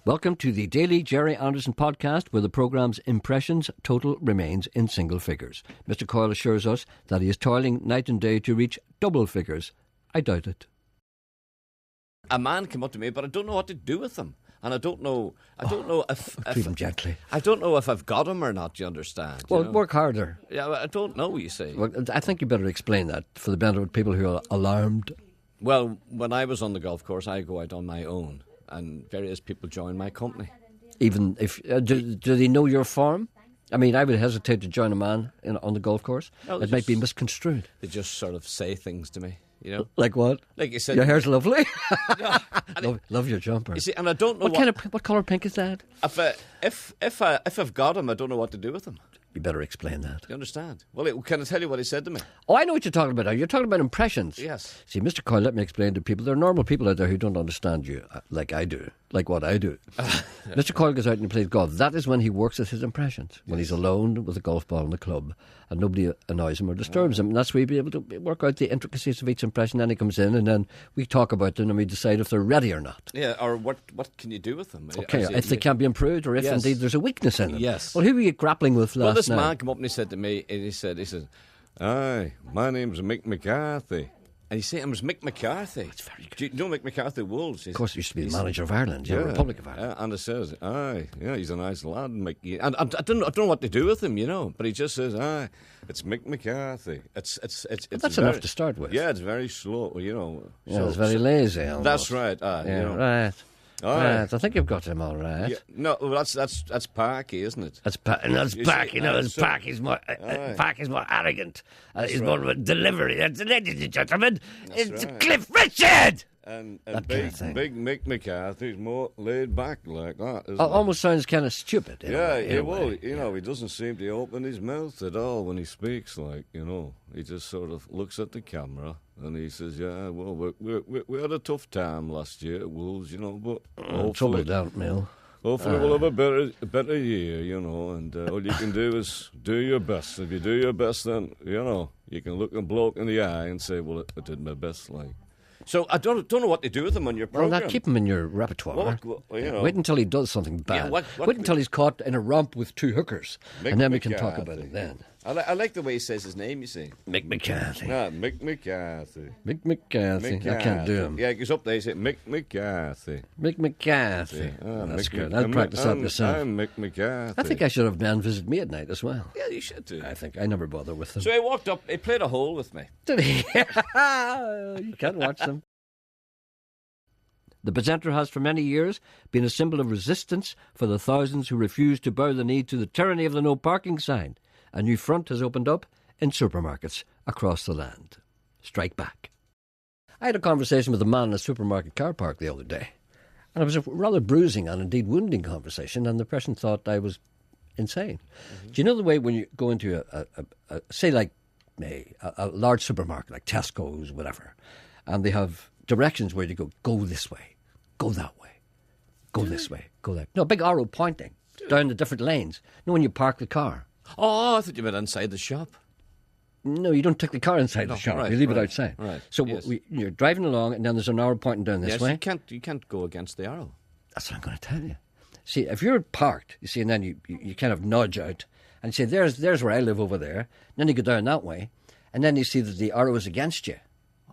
Welcome to the Daily Jerry Anderson podcast, where the programme's impressions total remains in single figures. Mr. Coyle assures us that he is toiling night and day to reach double figures. I doubt it. A man came up to me, but I don't know what to do with him. And I don't know if treat him gently. I don't know if I've got him or not, do you understand? Well, work harder. Yeah, I don't know, you see. Well, I think you better explain that for the benefit of people who are alarmed. Well, when I was on the golf course, I go out on my own, and various people join my company. Even if do they know your form? I mean, I would hesitate to join a man on the golf course. No, it might be misconstrued. They just sort of say things to me, you know. Like what? Like you said, your hair's lovely. No, love your jumper. You see, and I don't know what colour pink is that? If I've got him, I don't know what to do with him. You better explain that. You understand? Well, can I tell you what he said to me? Oh, I know what you're talking about now. You're talking about impressions. Yes. See, Mr. Coyle, let me explain to people. There are normal people out there who don't understand you like I do, like what I do. Mr. Coyle goes out and he plays golf. That is when he works at his impressions, when he's alone with a golf ball in the club and nobody annoys him or disturbs him. And that's where he'll be able to work out the intricacies of each impression. Then he comes in and then we talk about them and we decide if they're ready or not. Yeah, or what can you do with them? Okay, if they can be improved or if indeed there's a weakness in them. Yes. Well, who were you grappling with last night? Well, this man came up and he said to me, and he said, "Aye, my name's Mick McCarthy." And he said, "I was Mick McCarthy." That's very good. Do you know Mick McCarthy Wolves? Of course, he used to be the manager of Ireland, Republic of Ireland. And he says, "Aye, yeah, he's a nice lad, Mick." And I don't know what to do with him, you know. But he just says, "Aye, it's Mick McCarthy." It's that's enough to start with. Yeah, it's very slow, you know. Yeah, it's very lazy. Almost. That's right. Yeah, you know. Right. Right, I think you've got him all right. Yeah, no, well, that's Parky, isn't it? That's Parky. No, Parky's more Parky's more arrogant. He's more of a delivery. Ladies and gentlemen, it's right. Cliff Richard. And big Mick McCarthy's more laid back like that. Almost sounds kind of stupid. Well, you know, he doesn't seem to open his mouth at all when he speaks. Like, you know, he just sort of looks at the camera and he says, "Yeah, well, we had a tough time last year at Wolves, you know, but trouble down, Mill. Hopefully we'll have a better year, you know, and all you can do is do your best. If you do your best, then, you know, you can look a bloke in the eye and say, well, I did my best, like." So I don't know what to do with him on your program. Well, keep him in your repertoire. Well, you know. Wait until he does something bad. Yeah, wait until he's caught in a romp with two hookers, and then we can talk about it then. I like the way he says his name, you see. Mick McCarthy. No, Mick McCarthy. Mick McCarthy. I can't do him. Yeah, he goes up there, he says, Mick McCarthy. Mick McCarthy. Yeah. That's good. I'll practice that myself. I'm Mick McCarthy. I think I should have man visit me at night as well. Yeah, you should do. I think I never bother with them. So he walked up, he played a hole with me. Did he? You can't watch them. The presenter has for many years been a symbol of resistance for the thousands who refuse to bow the knee to the tyranny of the no parking sign. A new front has opened up in supermarkets across the land. Strike back. I had a conversation with a man in a supermarket car park the other day, and it was a rather bruising and indeed wounding conversation, and the person thought I was insane. Mm-hmm. Do you know the way when you go into say like a large supermarket like Tesco's, whatever, and they have directions where you go this way, go that way, go this way, go that. No, big arrow pointing down the different lanes. You know when you park the car. Oh, I thought you meant inside the shop. No, you don't take the car inside the shop. Right, you leave it outside. Right. So you're driving along, and then there's an arrow pointing down this way. You can't go against the arrow. That's what I'm going to tell you. See, if you're parked, you see, and then you kind of nudge out, and say, "There's where I live over there." And then you go down that way, and then you see that the arrow is against you,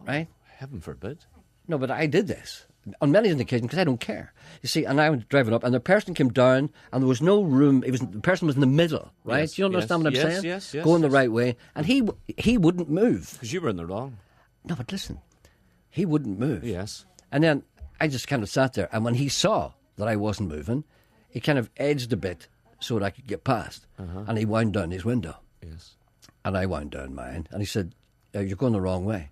right? Heaven forbid. No, but I did this on many occasions because I don't care. You see, and I was driving up, and the person came down, and there was no room. The person was in the middle, right? Yes, Do you understand what I'm saying? Yes. Going the right way, and he wouldn't move because you were in the wrong. No, but listen, he wouldn't move. Yes, and then I just kind of sat there, and when he saw that I wasn't moving, he kind of edged a bit so that I could get past, and he wound down his window. Yes, and I wound down mine, and he said, "You're going the wrong way."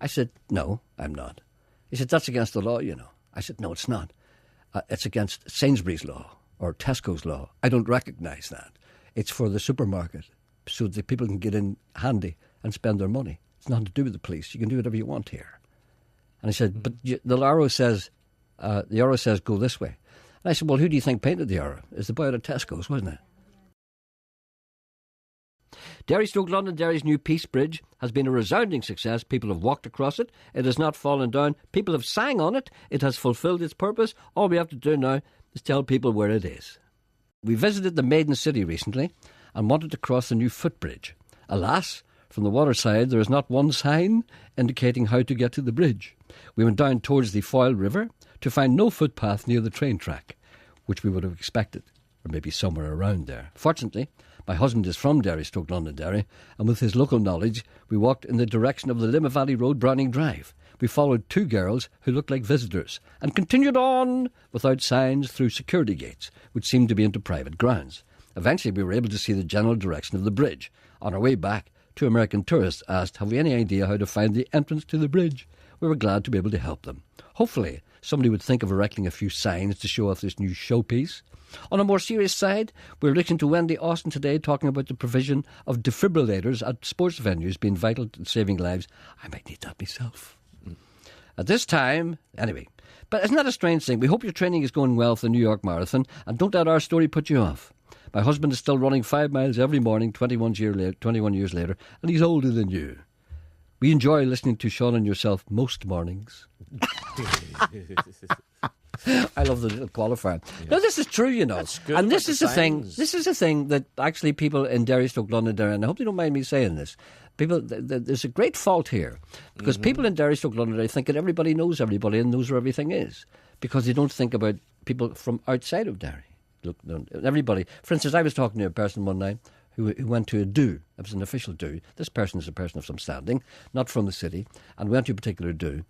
I said, "No, I'm not." He said, "That's against the law, you know." I said, "No, it's not. It's against Sainsbury's law or Tesco's law. I don't recognise that. It's for the supermarket so that people can get in handy and spend their money. It's nothing to do with the police. You can do whatever you want here." And I said, "But the arrow says go this way." And I said, "Well, who do you think painted the arrow? It's the boy out of Tesco's, wasn't it?" Derry-Stoke-London Derry's new Peace Bridge has been a resounding success. People have walked across it. It has not fallen down. People have sang on it. It has fulfilled its purpose. All we have to do now is tell people where it is. We visited the Maiden City recently and wanted to cross the new footbridge. Alas, from the waterside there is not one sign indicating how to get to the bridge. We went down towards the Foyle River to find no footpath near the train track, which we would have expected, or maybe somewhere around there. Fortunately, my husband is from Derry, Londonderry, and with his local knowledge, we walked in the direction of the Lima Valley Road, Browning Drive. We followed two girls who looked like visitors and continued on without signs through security gates, which seemed to be into private grounds. Eventually, we were able to see the general direction of the bridge. On our way back, two American tourists asked, have we any idea how to find the entrance to the bridge? We were glad to be able to help them. Hopefully, somebody would think of erecting a few signs to show off this new showpiece. On a more serious side, we're listening to Wendy Austin today talking about the provision of defibrillators at sports venues being vital to saving lives. I might need that myself. At this time, anyway. But isn't that a strange thing? We hope your training is going well for the New York Marathon, and don't let our story put you off. My husband is still running 5 miles every morning, 21 years later, and he's older than you. We enjoy listening to Sean and yourself most mornings. I love the little qualifier. Yeah. No, this is true, you know. And this is the thing. This is the thing that actually people in Derry, Londonderry, and I hope you don't mind me saying this. People, there's a great fault here because people in Derry, Londonderry think that everybody knows everybody and knows where everything is because they don't think about people from outside of Derry. Look, everybody. For instance, I was talking to a person one night who went to a do. It was an official do. This person is a person of some standing, not from the city, and went to a particular do.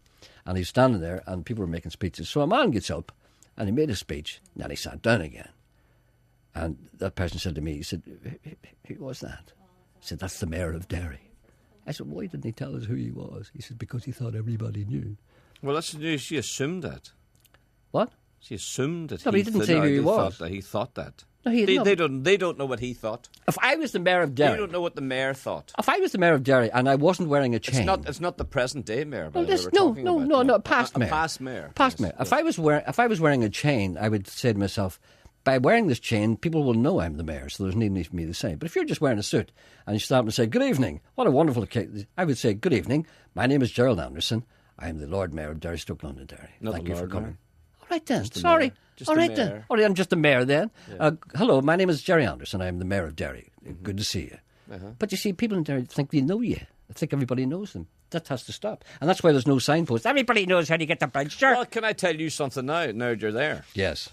And he's standing there, and people were making speeches. So a man gets up, and he made a speech, and then he sat down again. And that person said to me, he said, who was that? He said, that's the mayor of Derry. I said, why didn't he tell us who he was? He said, because he thought everybody knew. Well, she assumed that. What? She assumed that no, he didn't say who he was. He thought that. No, they don't know what he thought. If I was the mayor of Derry... You don't know what the mayor thought. If I was the mayor of Derry and I wasn't wearing a chain... It's not the present-day mayor. No, past mayor. Past mayor. Past mayor. If I was wearing a chain, I would say to myself, by wearing this chain, people will know I'm the mayor, so there's no need for me to say. But if you're just wearing a suit and you stop and say, good evening, what a wonderful occasion, I would say, good evening, my name is Gerald Anderson. I am the Lord Mayor of Derry, Londonderry. Thank you for coming. All right then, sorry. All right then. All right, I'm just the mayor then. Yeah. Hello, my name is Jerry Anderson. I am the mayor of Derry. Good to see you. But you see, people in Derry think they know you. They think everybody knows them. That has to stop. And that's why there's no signpost. Everybody knows how to get the bridge, sure. Well, can I tell you something now that you're there? Yes.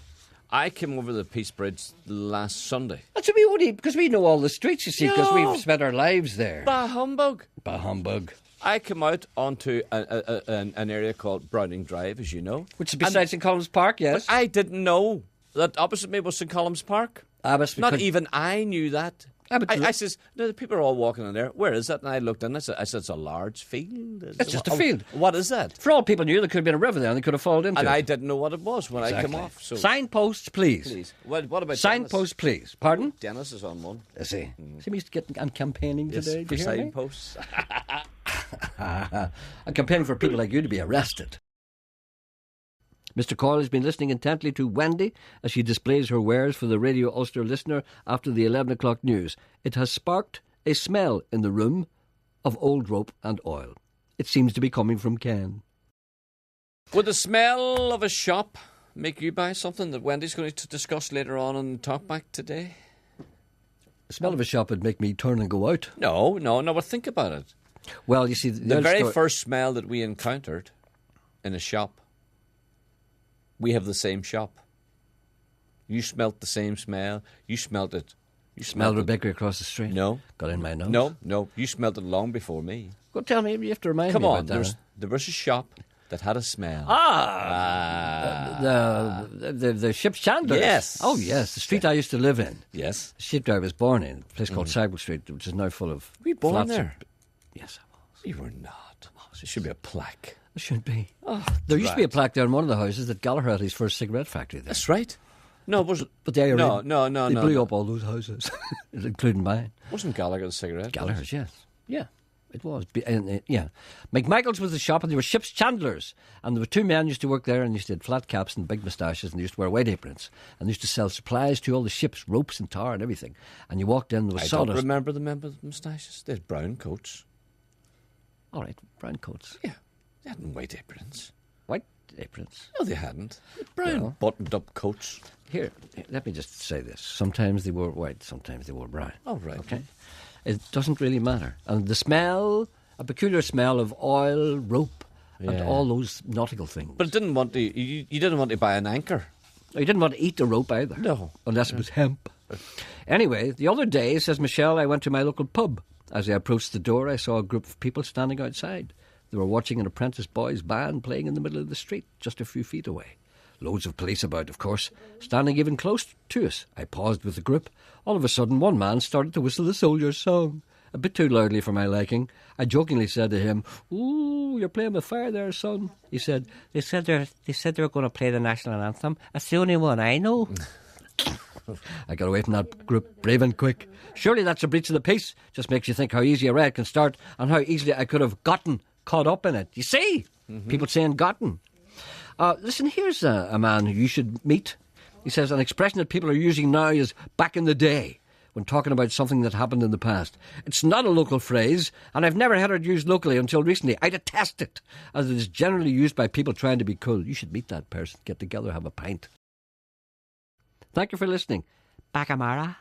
I came over the Peace Bridge last Sunday. That's what we only, because we know all the streets, you see, because we've spent our lives there. Bah humbug. Bah humbug. I came out onto an area called Browning Drive, as you know. Which is beside St. Colum's Park, yes. But I didn't know that opposite me was St. Colum's Park. Not even I knew that. I says, no, the people are all walking in there. Where is that? And I looked in. I said, it's a large field. It's just a field. What is that? For all people knew, there could have been a river there and they could have fallen into it. And I didn't know what it was when I came off. So. Signposts, please. Please. What about signposts, please. Pardon? Dennis is on one. Is he? See, he's getting on campaigning today. For signposts. I'm campaigning for people like you to be arrested. Mr. Coyle has been listening intently to Wendy as she displays her wares for the Radio Ulster listener after the 11 o'clock news. It has sparked a smell in the room of old rope and oil. It seems to be coming from Ken. Would the smell of a shop make you buy something that Wendy's going to discuss later on in Talkback today? The smell of a shop would make me turn and go out. No, but think about it. Well, you see... The very first smell that we encountered in a shop, we have the same shop. You smelt the same smell. You smelt it. You smelled a bakery across the street? No. Got in my nose? No. You smelt it long before me. Well, tell me. You have to remind me about that. Come on. There was a shop that had a smell. The ship's chandlers. Yes. Oh, yes. The street I used to live in. Yes. The street I was born in, a place called Sagwell Street, which is now full of Were you born there? Yes, I was. You were not. There should be a plaque. There should be. There used to be a plaque there in one of the houses that Gallagher had his first cigarette factory there. That's right. No, it wasn't. But they No. They blew up all those houses, including mine. Wasn't Gallagher the cigarette? Gallagher's, yes. Yeah, it was. Yeah. McMichael's was the shop, and there were ship's chandlers. And there were two men used to work there, and used to have flat caps and big moustaches, and they used to wear white aprons. And they used to sell supplies to all the ships, ropes and tar and everything. And you walked in, there was sawdust. I don't remember the men with moustaches. They had brown coats. All right, brown coats. Yeah, they had white aprons. White? aprons. No, they hadn't. Brown buttoned-up coats. Here, let me just say this. Sometimes they wore white, sometimes they wore brown. Oh, right. Okay? It doesn't really matter. And the smell, a peculiar smell of oil, rope, and all those nautical things. But it didn't want to, you didn't want to buy an anchor. You didn't want to eat the rope either. No. Unless it was hemp. Anyway, the other day, says Michelle, I went to my local pub. As I approached the door, I saw a group of people standing outside. They were watching an apprentice boys' band playing in the middle of the street, just a few feet away. Loads of police about, of course, standing even close to us. I paused with the group. All of a sudden, one man started to whistle the soldier's song, a bit too loudly for my liking. I jokingly said to him, "Ooh, you're playing with fire there, son." He said, They said they were going to play the national anthem. That's the only one I know." I got away from that group brave and quick. Surely that's a breach of the peace. Just makes you think how easy a riot can start and how easily I could have gotten caught up in it. You see? People saying gotten. Listen, here's a man who you should meet. He says an expression that people are using now is back in the day, when talking about something that happened in the past. It's not a local phrase, and I've never heard it used locally until recently. I detest it, as it is generally used by people trying to be cool. You should meet that person, get together, have a pint. Thank you for listening. Bakamara.